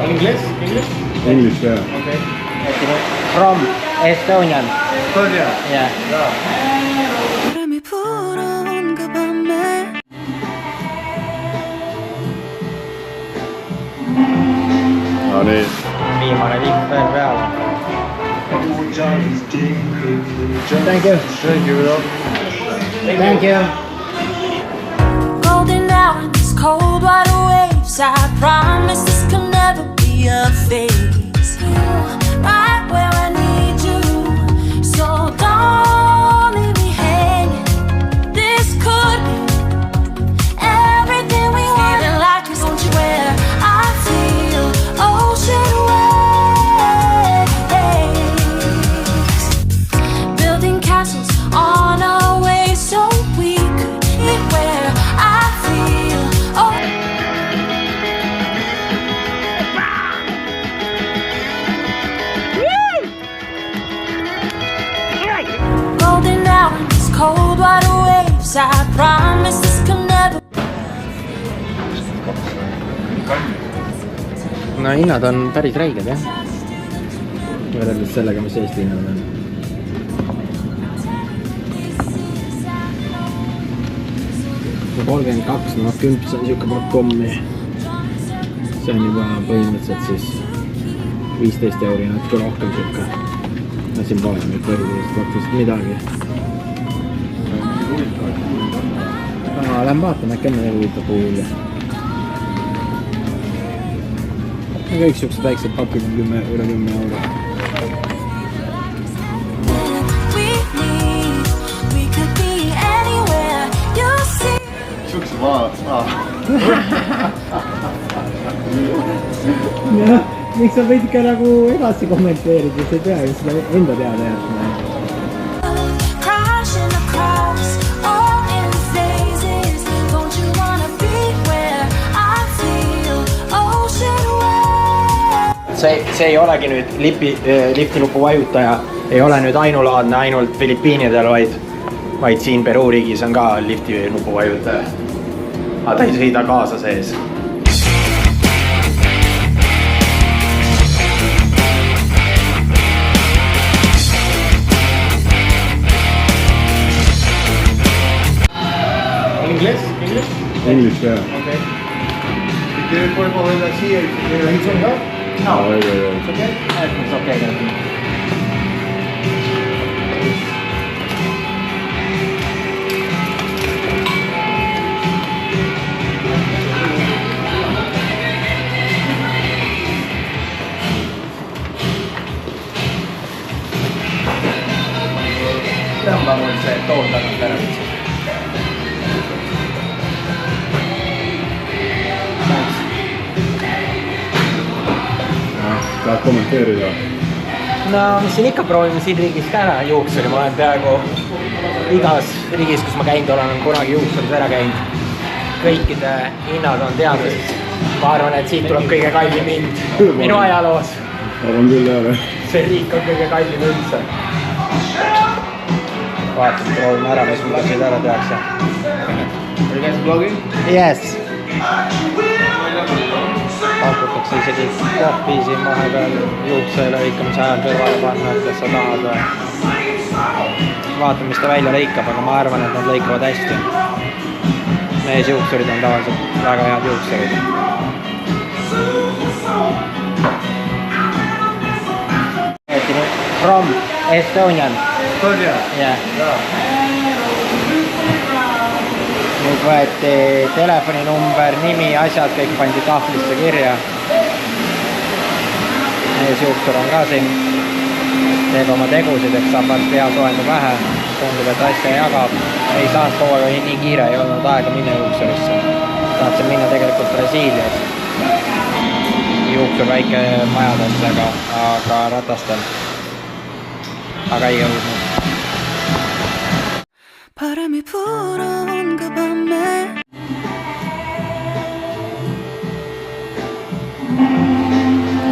English? English, yeah. Okay. From Estonian. Estonia? Yeah. No nii. Viimane lipp veel peale. Thank you. Thank you, bro. Thank you. Golden hour in these cold water waves. I promise this can never be a phase. You right where I need you, so don't leave me hanging. This could be everything we want. Feeling like it's on you where I feel ocean waves. Building castles on our way so we could meet where I feel. Oh. Golden hour in these cold water waves. I promise this can never. No hinnad on päris räiged jah. Võrreldes sellega, mis Eesti hinnad on. Ja 32, no 10 on siuke pakk kommi. See on juba põhimõtteliselt siis 15 euri, natuke rohkem siuke. No siin pole nüüd põhiliselt praktiliselt midagi. Lähen vaatame, äkki enne veel huvitav puhul. Kõik siuksed väiksed pakid on üle 10 euro. Siukse maa. Miks sa võid ikka nagu edasi kommenteerida, sa ei pea ju seda enda teada jätma. See ei olegi nüüd liftinupu vajutaja, ei ole nüüd ainulaadne ainult Filipiinidel, vaid siin Peruu riigis on ka liftinupu vajutaja. Aga ta ei sõida kaasa sees. English? English, yeah. Okay. Si quieres puedes moverla así y si quieres ahí son dos. No, It's it's okay. It's okay. Tõmba mul see tool tagant ära. Tahad kommenteerida? No mis siin ikka proovime siin riigis ka ära juuksuri, ma olen peaaegu igas riigis, kus ma käinud olen, kunagi juuksuris ära käinud. Kõikide hinnad on teada, ma arvan, et siit tuleb kõige kallim hind minu ajaloos. Arvan küll jah. See riik on kõige kallim üldse. Vaatame, proovime ära, mis mida siin ära tehakse. Are you guys vlogging? Yes. Pakutakse isegi kohvi siin vahepeal juukse lõikamise ajal kõrvale panna, et sa tahad. Vaatame, mis ta välja lõikab, aga ma arvan, et nad lõikavad hästi. Mees juuksurid on tavaliselt väga head juuksurid. From Estonian. Estonia? Yeah. Nüüd võeti telefoninumber, nimi, asjad, kõik pandi tahvlisse kirja. Mees juuksur on ka siin. Teeb oma tegusid, eks saab varsti hea soendu pähe. Tundub, et asja jagab. Ei saanud kogu aeg nii kiire, ei olnud aega minna juuksurisse. Tahtsin minna tegelikult Brasiilias. Juuksur väike majadesse, aga ratastel. Aga ei jõudnud. 바람이 불어온 그 밤에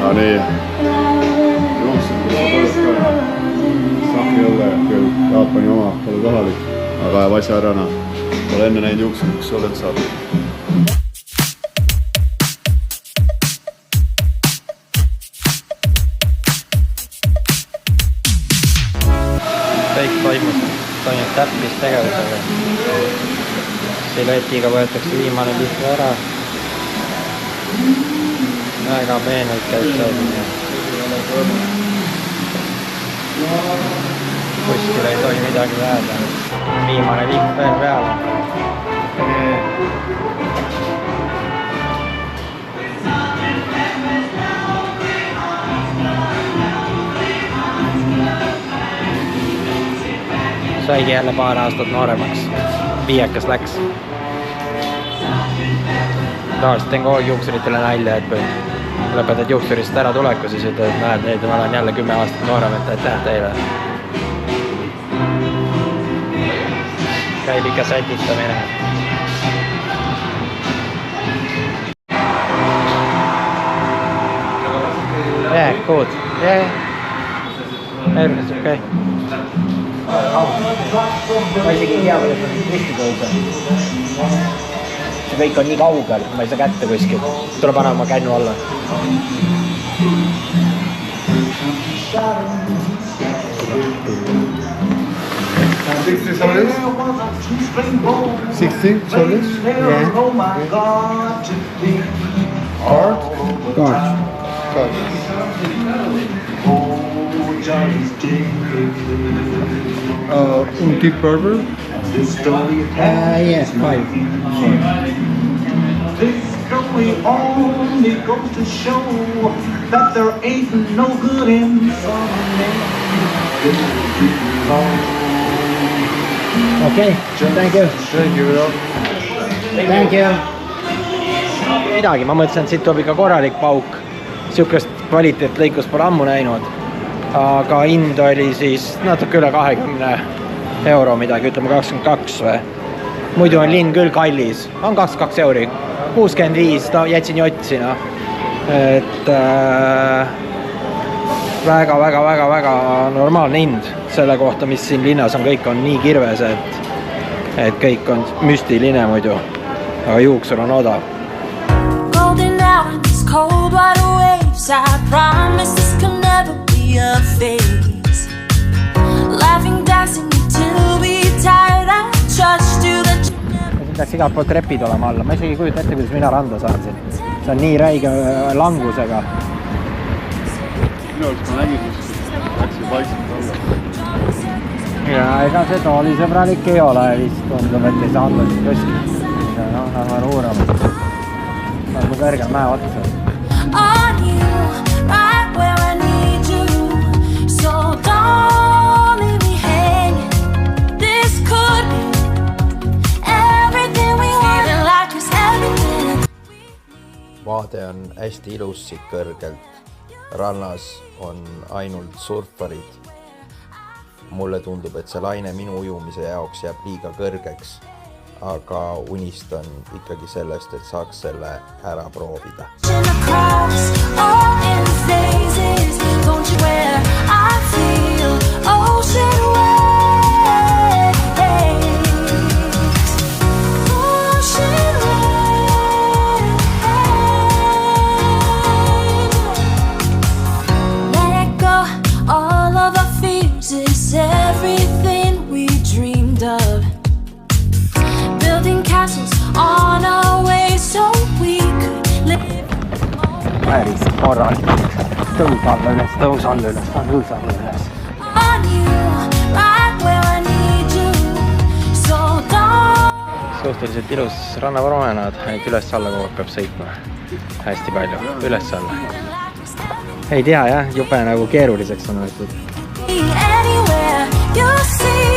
No nii. Juuksin, kus sa tuled ka. Sahvi õlle küll, Jaapani oma, pole kohalik. Aga ajab asja ära. Pole enne näinud juukseid, kus sa oled saanud. Kõik toimub täppistegevusega. Siletiga võetakse viimane pihku ära. Väga peenelt käib see. Kuskil ei tohi midagi jääda. Viimane liht veel peale. Saigi jälle paar aastat nooremaks. Viiekas läks. Tavaliselt teen kogu aeg juuksuritele nalja, et kui lõpetad juuksurist ära tuleku, siis ütled, et näed, nüüd ma olen jälle 10 aastat noorem, et aitäh teile. Käib ikka sätitamine. Yeah, good. Yeah. Everything's okay. Ma isegi ei tea, kuidas ma risti tõusen. See kõik on nii kaugel, ma ei saa kätte kuskil. Tuleb panna oma kännu alla. $60 soles? $60 soles? Yeah. Card? Deep purple? Yes, 5. This story only goes to show that there ain't no good in some men. Okay, thank you. Thank you, bro. Thank you. Midagi, ma mõtlesin, et siit tuleb ikka korralik pauk. Siukest kvaliteetlõikust pole ammu näinud. Aga hind oli siis natuke üle 20 euro midagi, ütleme 22 või. Muidu on linn küll kallis. On 22 euri. 65, jätsin jotsi, no. Et väga normaalne hind selle kohta, mis siin linnas on, kõik on nii kirves, et kõik on müstiline muidu. Aga juuksur on odav. Golden hours, cold water waves. I promise this can never be a phase. Laughing, dancing until we tired. I trust you that you never. Siin peaks igalt poolt trepid olema alla. Ma isegi ei kujuta ette, kuidas mina randa saan siin. See on nii räige langusega. Minu arust ma nägin, kus läksin vaikselt alla. Ja ega see toolisõbralik ei ole vist. Tundub, et ei saa anda siin kuskil. Lähme uurama. Nagu kõrgel mäe otsa. On you, right where I need you. So don't leave me hanging. This could be everything we want. Feeling like it's everything. Vaade on hästi ilus siit kõrgelt. Rannas on ainult surfarid. Mulle tundub, et see laine minu ujumise jaoks jääb liiga kõrgeks. Aga unistan ikkagi sellest, et saaks selle ära proovida. Across all in phases. Don't you where I feel ocean waves. Ocean waves. Let go all of our fears. Is everything we dreamed of. Building castles on our way so we could live. Päris korralik. Tõus alla üles, tõus alla üles, tõus alla üles. On you, right where I need you. So don't. Suhteliselt ilus rannapromenaad, et üles-alla kogu aeg peab sõitma. Hästi palju, üles-alla. Ei tea jah, jube nagu keeruliseks on võetud. Anywhere you see